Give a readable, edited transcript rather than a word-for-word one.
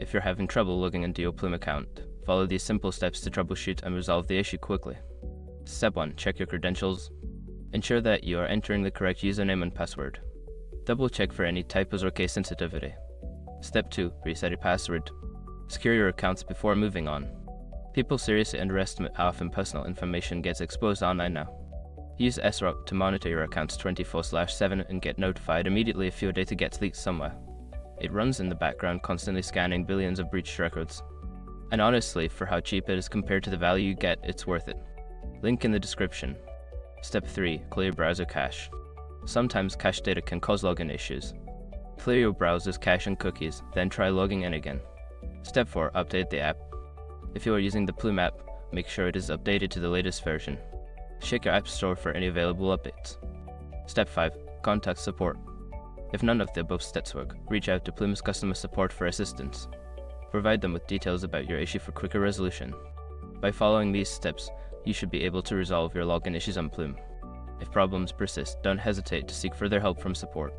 if you're having trouble logging into your Plume account. Follow these simple steps to troubleshoot and resolve the issue quickly. Step 1. Check your credentials. Ensure that you are entering the correct username and password. Double check for any typos or case sensitivity. Step 2. Reset your password. Secure your accounts before moving on. People seriously underestimate how often personal information gets exposed online now. Use SROP to monitor your accounts 24/7 and get notified immediately if your data gets leaked somewhere. It runs in the background, constantly scanning billions of breached records. And honestly, for how cheap it is compared to the value you get, it's worth it. Link in the description. Step 3. Clear browser cache. Sometimes cache data can cause login issues. Clear your browser's cache and cookies, then try logging in again. Step 4. Update the app. If you are using the Plume app, make sure it is updated to the latest version. Check your app store for any available updates. Step 5. Contact support. If none of the above steps work, reach out to Plume's customer support for assistance. Provide them with details about your issue for quicker resolution. By following these steps, you should be able to resolve your login issues on Plume. If problems persist, don't hesitate to seek further help from support.